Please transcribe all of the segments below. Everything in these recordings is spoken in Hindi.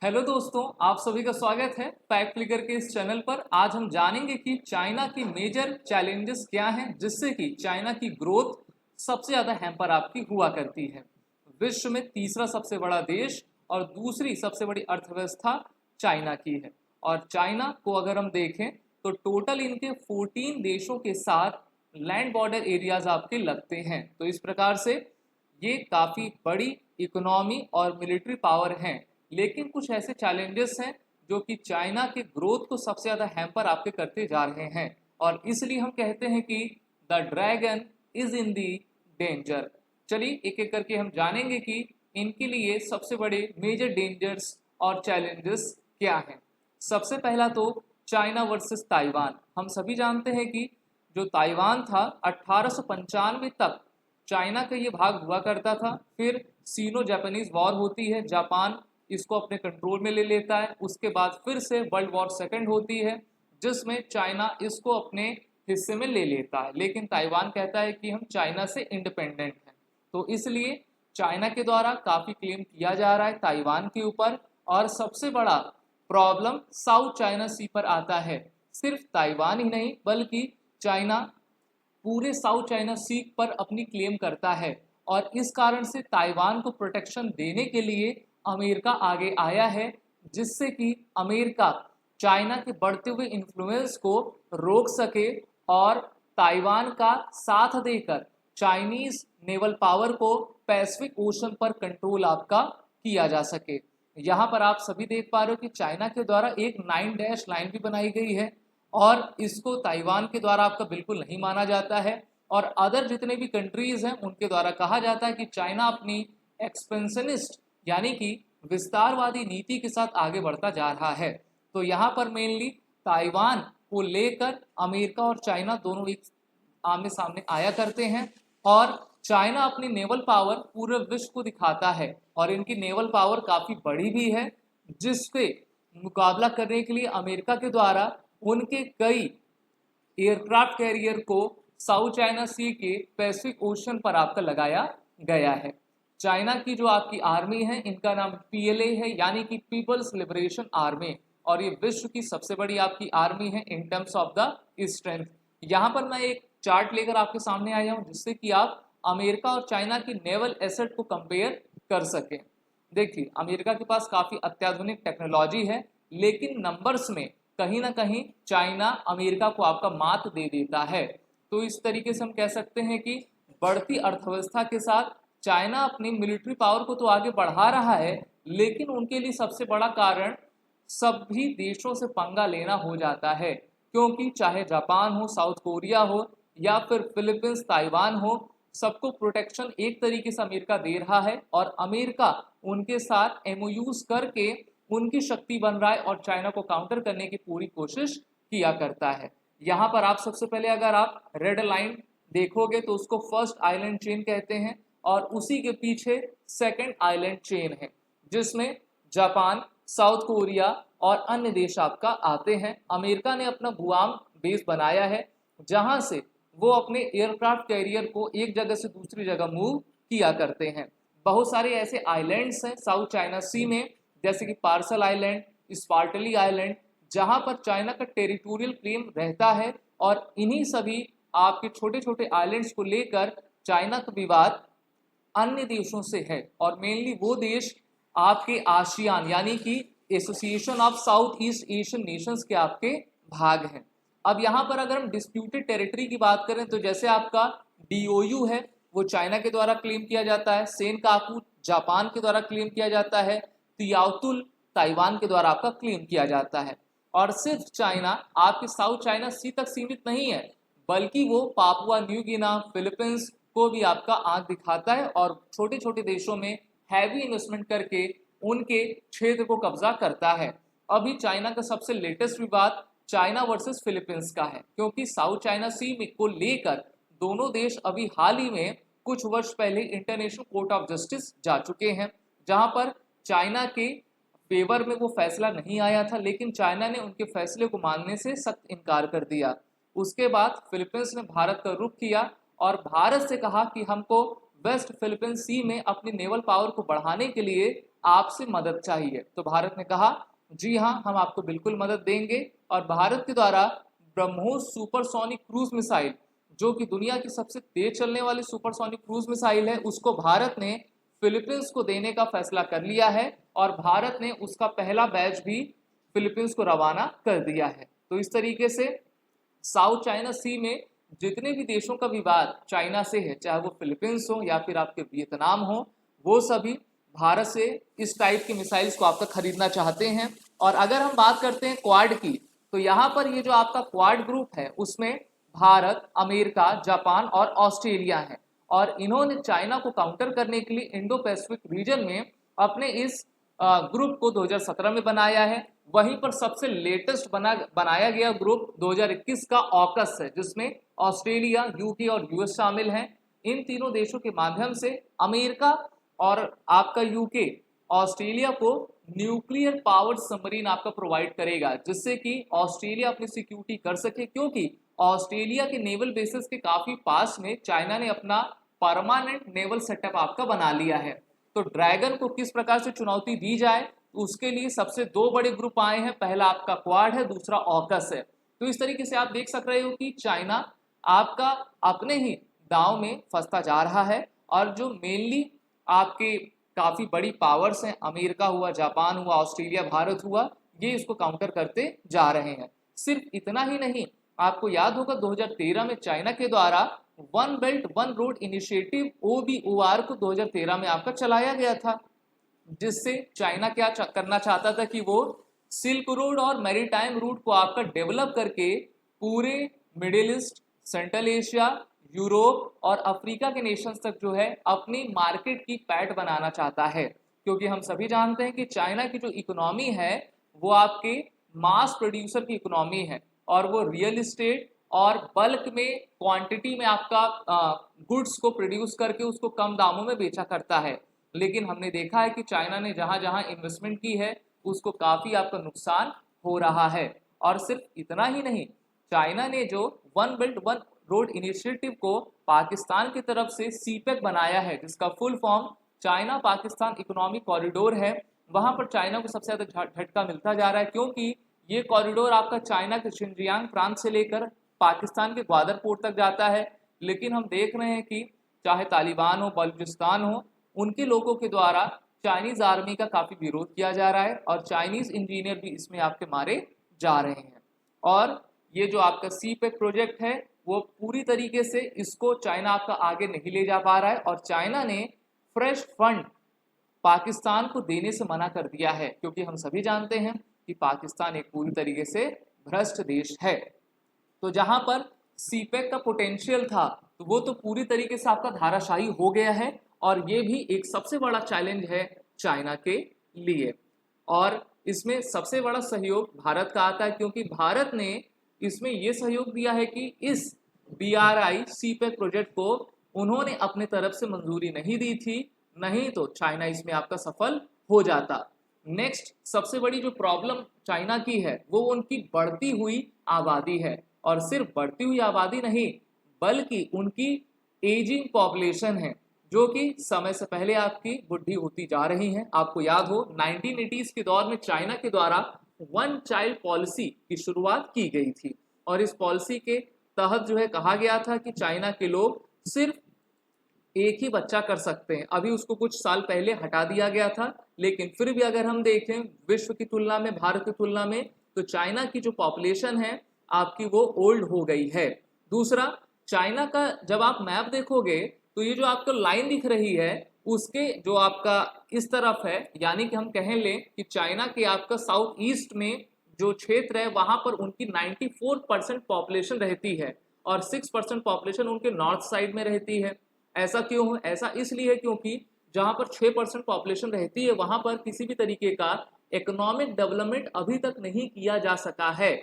हेलो दोस्तों, आप सभी का स्वागत है फैक्ट क्लिकर के इस चैनल पर। आज हम जानेंगे कि चाइना की मेजर चैलेंजेस क्या हैं जिससे कि चाइना की ग्रोथ सबसे ज़्यादा हैम्पर आपकी हुआ करती है। विश्व में तीसरा सबसे बड़ा देश और दूसरी सबसे बड़ी अर्थव्यवस्था चाइना की है। और चाइना को अगर हम देखें तो टोटल इनके 14 देशों के साथ लैंड बॉर्डर एरियाज आपके लगते हैं। तो इस प्रकार से ये काफ़ी बड़ी इकोनॉमी और मिलिट्री पावर हैं। लेकिन कुछ ऐसे चैलेंजेस हैं जो कि चाइना के ग्रोथ को सबसे ज़्यादा हैम्पर आपके करते जा रहे हैं, और इसलिए हम कहते हैं कि the dragon is in the danger. चलिए एक एक करके हम जानेंगे कि इनके लिए सबसे बड़े मेजर डेंजर्स और चैलेंजेस क्या हैं। सबसे पहला तो चाइना वर्सेस ताइवान। हम सभी जानते हैं कि जो ताइवान था 1895 तक चाइना का ये भाग हुआ करता था। फिर सीनो जापानीज वॉर होती है, जापान इसको अपने कंट्रोल में ले लेता है। उसके बाद फिर से वर्ल्ड वॉर सेकंड होती है जिसमें चाइना इसको अपने हिस्से में ले लेता है, लेकिन ताइवान कहता है कि हम चाइना से इंडिपेंडेंट हैं। तो इसलिए चाइना के द्वारा काफ़ी क्लेम किया जा रहा है ताइवान के ऊपर। और सबसे बड़ा प्रॉब्लम साउथ चाइना सी पर आता है। सिर्फ ताइवान ही नहीं बल्कि चाइना पूरे साउथ चाइना सी पर अपनी क्लेम करता है, और इस कारण से ताइवान को प्रोटेक्शन देने के लिए अमेरिका आगे आया है, जिससे कि अमेरिका चाइना के बढ़ते हुए इन्फ्लुएंस को रोक सके और ताइवान का साथ देकर चाइनीज नेवल पावर को पैसिफिक ओशन पर कंट्रोल आपका किया जा सके। यहाँ पर आप सभी देख पा रहे हो कि चाइना के द्वारा एक 9 डैश लाइन भी बनाई गई है, और इसको ताइवान के द्वारा आपका बिल्कुल नहीं माना जाता है। और अदर जितने भी कंट्रीज हैं उनके द्वारा कहा जाता है कि चाइना अपनी एक्सपेंशनिस्ट यानी कि विस्तारवादी नीति के साथ आगे बढ़ता जा रहा है। तो यहाँ पर मेनली ताइवान को लेकर अमेरिका और चाइना दोनों एक आमने सामने आया करते हैं, और चाइना अपनी नेवल पावर पूरे विश्व को दिखाता है, और इनकी नेवल पावर काफ़ी बड़ी भी है, जिसपे मुकाबला करने के लिए अमेरिका के द्वारा उनके कई एयरक्राफ्ट कैरियर को साउथ चाइना सी के पैसिफिक ओशन पर आपका लगाया गया है। चाइना की जो आपकी आर्मी है इनका नाम पीएलए है, यानी कि पीपल्स लिबरेशन आर्मी, और ये विश्व की सबसे बड़ी आपकी आर्मी है in terms of the strength. यहाँ पर मैं एक चार्ट लेकर आपके सामने आया हूँ जिससे कि आप अमेरिका और चाइना की नेवल एसेट को कंपेयर कर सकें। देखिए अमेरिका के पास काफ़ी अत्याधुनिक टेक्नोलॉजी है, लेकिन नंबर्स में कहीं ना कहीं चाइना अमेरिका को आपका मात दे देता है। तो इस तरीके से हम कह सकते हैं कि बढ़ती अर्थव्यवस्था के साथ चाइना अपनी मिलिट्री पावर को तो आगे बढ़ा रहा है, लेकिन उनके लिए सबसे बड़ा कारण सभी देशों से पंगा लेना हो जाता है, क्योंकि चाहे जापान हो, साउथ कोरिया हो या फिर फिलीपींस, ताइवान हो, सबको प्रोटेक्शन एक तरीके से अमेरिका दे रहा है, और अमेरिका उनके साथ एमओयूज करके उनकी शक्ति बन रहा है और चाइना को काउंटर करने की पूरी कोशिश किया करता है। यहाँ पर आप सबसे पहले अगर आप रेड लाइन देखोगे तो उसको फर्स्ट आइलैंड चेन कहते हैं, और उसी के पीछे सेकंड आइलैंड चेन है जिसमें जापान, साउथ कोरिया और अन्य देश आपका आते हैं। अमेरिका ने अपना गुआम बेस बनाया है जहां से वो अपने एयरक्राफ्ट कैरियर को एक जगह से दूसरी जगह मूव किया करते हैं। बहुत सारे ऐसे आइलैंड्स हैं साउथ चाइना सी में, जैसे कि पार्सल आइलैंड, स्पार्टली आइलैंड, जहां पर चाइना का टेरिटोरियल क्लेम रहता है, और इन्हीं सभी आपके छोटे छोटे आइलैंड्स को लेकर चाइना का विवाद अन्य देशों से है, और मेनली वो देश आपके आसियान यानी कि association of south east Asian Nations के आपके भाग हैं। अब यहाँ पर अगर हम डिस्प्यूटेड टेरिटरी की बात करें तो जैसे आपका डीओयू है वो चाइना के द्वारा क्लेम किया जाता है, सेनकाकू जापान के द्वारा क्लेम किया जाता है, तियाओतुल ताइवान के द्वारा आपका क्लेम किया जाता है। और सिर्फ चाइना आपके साउथ चाइना सी तक सीमित नहीं है, बल्कि वो पापुआ न्यू गिना, फिलीपींस को भी आपका आंख दिखाता है, और छोटे छोटे देशों में हैवी इन्वेस्टमेंट करके उनके क्षेत्र को कब्जा करता है। अभी चाइना का सबसे लेटेस्ट विवाद चाइना वर्सेस फिलीपींस का है, क्योंकि साउथ चाइना सी को लेकर दोनों देश अभी हाल ही में कुछ वर्ष पहले इंटरनेशनल कोर्ट ऑफ जस्टिस जा चुके हैं, जहां पर चाइना के फेवर में वो फैसला नहीं आया था, लेकिन चाइना ने उनके फैसले को मानने से सख्त इनकार कर दिया। उसके बाद फिलीपींस ने भारत का रुख किया और भारत से कहा कि हमको वेस्ट फिलीपींस सी में अपनी नेवल पावर को बढ़ाने के लिए आपसे मदद चाहिए। तो भारत ने कहा जी हाँ, हम आपको बिल्कुल मदद देंगे। और भारत के द्वारा ब्रह्मोस सुपरसोनिक क्रूज मिसाइल, जो कि दुनिया की सबसे तेज चलने वाली सुपरसोनिक क्रूज मिसाइल है, उसको भारत ने फिलीपींस को देने का फैसला कर लिया है और भारत ने उसका पहला बैच भी फिलीपींस को रवाना कर दिया है। तो इस तरीके से साउथ चाइना सी में जितने भी देशों का विवाद चाइना से है, चाहे वो फिलीपींस हो या फिर आपके वियतनाम हो, वो सभी भारत से इस टाइप की मिसाइल्स को आपका खरीदना चाहते हैं। और अगर हम बात करते हैं क्वाड की, तो यहाँ पर ये जो आपका क्वाड ग्रुप है उसमें भारत, अमेरिका, जापान और ऑस्ट्रेलिया है। और इन्होंने चाइना को काउंटर करने के लिए इंडो पैसिफिक रीजन में अपने इस ग्रुप को 2017 में बनाया है। वहीं पर सबसे लेटेस्ट बनाया गया ग्रुप 2021 का ऑकस है, जिसमें ऑस्ट्रेलिया, यूके और यूएस शामिल हैं। इन तीनों देशों के माध्यम से अमेरिका और आपका यूके ऑस्ट्रेलिया को न्यूक्लियर पावर्ड सबमरीन आपका प्रोवाइड करेगा, जिससे कि ऑस्ट्रेलिया अपनी सिक्योरिटी कर सके, क्योंकि ऑस्ट्रेलिया के नेवल बेसिस के काफी पास में चाइना ने अपना परमानेंट नेवल सेटअप आपका बना लिया है। तो ड्रैगन को किस प्रकार से चुनौती दी जाए, तो उसके लिए सबसे दो बड़े ग्रुप आए हैं, पहला आपका क्वाड है, दूसरा ऑकस है। तो इस तरीके से आप देख सक रहे हो कि चाइना आपका अपने ही दांव में फंसता जा रहा है। और जो मेनली आपके काफी बड़ी पावर्स हैं, अमेरिका हुआ, जापान हुआ, ऑस्ट्रेलिया, भारत हुआ, ये इसको काउंटर करते जा रहे हैं। सिर्फ इतना ही नहीं, आपको याद होगा 2013 में चाइना के द्वारा one belt one road initiative OBOR को 2013 में आपका चलाया गया था, जिससे चाइना क्या करना चाहता था कि वो सिल्क रोड और मैरीटाइम रूट को आपका डेवलप करके पूरे middle east, central Asia, Europe और अफ्रीका के नेशंस तक जो है अपनी मार्केट की पैठ बनाना चाहता है। क्योंकि हम सभी जानते हैं कि चाइना की जो इकोनॉमी है वो आपके मास प्रोड्यूसर की इकोनॉमी है, और वो रियल इस्टेट और बल्क में क्वांटिटी में आपका गुड्स को प्रोड्यूस करके उसको कम दामों में बेचा करता है। लेकिन हमने देखा है कि चाइना ने जहां जहां इन्वेस्टमेंट की है उसको काफी आपका नुकसान हो रहा है। और सिर्फ इतना ही नहीं, चाइना ने जो one belt one road initiative को पाकिस्तान की तरफ से सीपेक बनाया है, जिसका full form China Pakistan economic corridor है, वहां पर चाइना को सबसे ज्यादा झटका मिलता जा रहा है। क्योंकि ये कॉरिडोर आपका चाइना के शिनजियांग प्रांत से लेकर पाकिस्तान के ग्वादर पोर्ट तक जाता है। लेकिन हम देख रहे हैं कि चाहे तालिबान हो, बलूचिस्तान हो, उनके लोगों के द्वारा चाइनीज आर्मी का काफी विरोध किया जा रहा है और चाइनीज इंजीनियर भी इसमें आपके मारे जा रहे हैं। और ये जो आपका सीपेक प्रोजेक्ट है वो पूरी तरीके से इसको चाइना आपका आगे नहीं ले जा पा रहा है, और चाइना ने फ्रेश फंड पाकिस्तान को देने से मना कर दिया है, क्योंकि हम सभी जानते हैं कि पाकिस्तान एक पूरी तरीके से भ्रष्ट देश है। तो जहां पर सीपेक का पोटेंशियल था तो वो तो पूरी तरीके से आपका धाराशाही हो गया है, और ये भी एक सबसे बड़ा चैलेंज है चाइना के लिए। और इसमें सबसे बड़ा सहयोग भारत का आता है, क्योंकि भारत ने इसमें यह सहयोग दिया है कि इस BRI सीपेक प्रोजेक्ट को उन्होंने अपने तरफ से मंजूरी नहीं दी थी, नहीं तो चाइना इसमें आपका सफल हो जाता। नेक्स्ट सबसे बड़ी जो प्रॉब्लम चाइना की है वो उनकी बढ़ती हुई आबादी है, और सिर्फ बढ़ती हुई आबादी नहीं बल्कि उनकी एजिंग पॉपुलेशन है, जो कि समय से पहले आपकी बुढ़ी होती जा रही है। आपको याद हो 1980s के दौर में चाइना के द्वारा वन चाइल्ड पॉलिसी की शुरुआत की गई थी, और इस पॉलिसी के तहत जो है कहा गया था कि चाइना के लोग सिर्फ एक ही बच्चा कर सकते हैं। अभी उसको कुछ साल पहले हटा दिया गया था, लेकिन फिर भी अगर हम देखें विश्व की तुलना में, भारत की तुलना में, तो चाइना की जो पॉपुलेशन है आपकी वो ओल्ड हो गई है। दूसरा, चाइना का जब आप मैप देखोगे तो ये जो आपको लाइन दिख रही है उसके जो आपका इस तरफ है, यानी कि हम कह लें कि चाइना के आपका साउथ ईस्ट में जो क्षेत्र है वहां पर उनकी 94% पॉपुलेशन रहती है, और 6% पॉपुलेशन उनके नॉर्थ साइड में रहती है। ऐसा क्यों है? ऐसा इसलिए क्योंकि जहां पर 6% पॉपुलेशन रहती है वहां पर किसी भी तरीके का इकोनॉमिक डेवलपमेंट अभी तक नहीं किया जा सका है,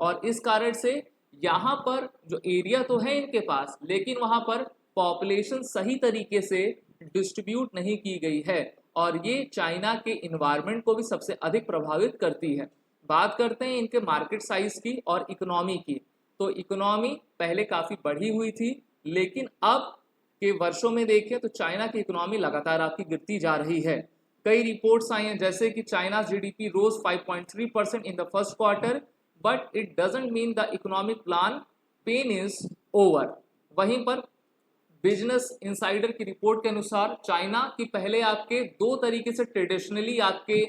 और इस कारण से यहाँ पर जो एरिया तो है इनके पास, लेकिन वहां पर पॉपुलेशन सही तरीके से डिस्ट्रीब्यूट नहीं की गई है, और ये चाइना के इन्वायरमेंट को भी सबसे अधिक प्रभावित करती है। बात करते हैं इनके मार्केट साइज की और इकोनॉमी की। तो इकोनॉमी पहले काफी बढ़ी हुई थी, लेकिन अब के वर्षों में देखें तो चाइना की इकोनॉमी लगातार आपकी गिरती जा रही है। कई रिपोर्ट्स आई हैं जैसे कि China GDP rose 5.3% in the first quarter, but it doesn't mean the economic plan pain is over. वहीं पर बिजनेस इंसाइडर की रिपोर्ट के अनुसार चाइना की पहले आपके दो तरीके से ट्रेडिशनली आपके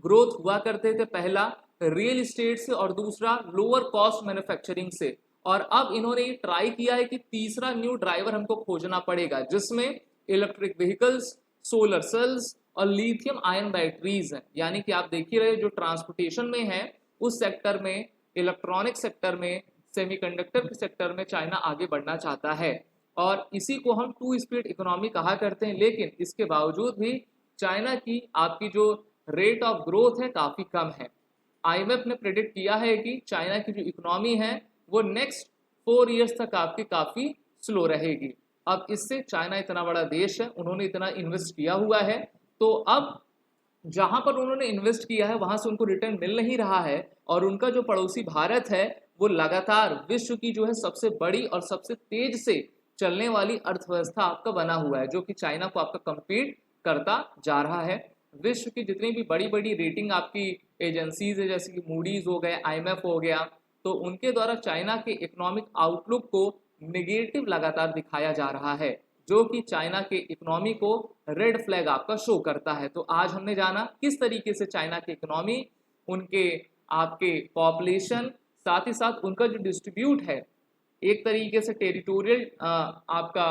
ग्रोथ हुआ करते थे, पहला रियल इस्टेट से और दूसरा लोअर कॉस्ट मैन्युफैक्चरिंग से, और अब इन्होंने ये ट्राई किया है कि तीसरा न्यू ड्राइवर हमको खोजना पड़ेगा जिसमें इलेक्ट्रिक व्हीकल्स, सोलर सेल्स और लिथियम आयन बैटरीज हैं। यानी कि आप देख ही रहे जो ट्रांसपोर्टेशन में है उस सेक्टर में, इलेक्ट्रॉनिक सेक्टर में, सेमीकंडक्टर के सेक्टर में चाइना आगे बढ़ना चाहता है और इसी को हम टू स्पीड इकोनॉमी कहा करते हैं। लेकिन इसके बावजूद भी चाइना की आपकी जो रेट ऑफ ग्रोथ है काफ़ी कम है। आईएमएफ ने प्रेडिक्ट किया है कि चाइना की जो इकोनॉमी है वो नेक्स्ट 4 ईयर्स तक आपकी काफ़ी स्लो रहेगी। अब इससे चाइना इतना बड़ा देश है, उन्होंने इतना इन्वेस्ट किया हुआ है, तो अब जहां पर उन्होंने इन्वेस्ट किया है वहां से उनको रिटर्न मिल नहीं रहा है और उनका जो पड़ोसी भारत है वो लगातार विश्व की जो है सबसे बड़ी और सबसे तेज से चलने वाली अर्थव्यवस्था आपका बना हुआ है, जो कि चाइना को आपका कम्पीट करता जा रहा है। विश्व की जितनी भी बड़ी बड़ी रेटिंग आपकी एजेंसीज है जैसे कि मूडीज हो गए, आईएमएफ हो गया, तो उनके द्वारा चाइना के इकोनॉमिक आउटलुक को निगेटिव लगातार दिखाया जा रहा है, जो कि चाइना के इकोनॉमी को रेड फ्लैग आपका शो करता है। तो आज हमने जाना किस तरीके से चाइना की इकोनॉमी, उनके आपके पॉपुलेशन, साथ ही साथ उनका जो डिस्ट्रीब्यूट है, एक तरीके से टेरिटोरियल आपका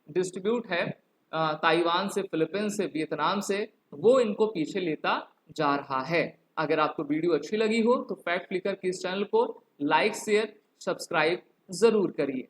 डिस्ट्रीब्यूट है ताइवान से, फिलीपींस से, वियतनाम से, वो इनको पीछे लेता जा रहा है। अगर आपको वीडियो अच्छी लगी हो तो फैक्ट फ्लिकर के इस चैनल को लाइक, शेयर, सब्सक्राइब ज़रूर करिए।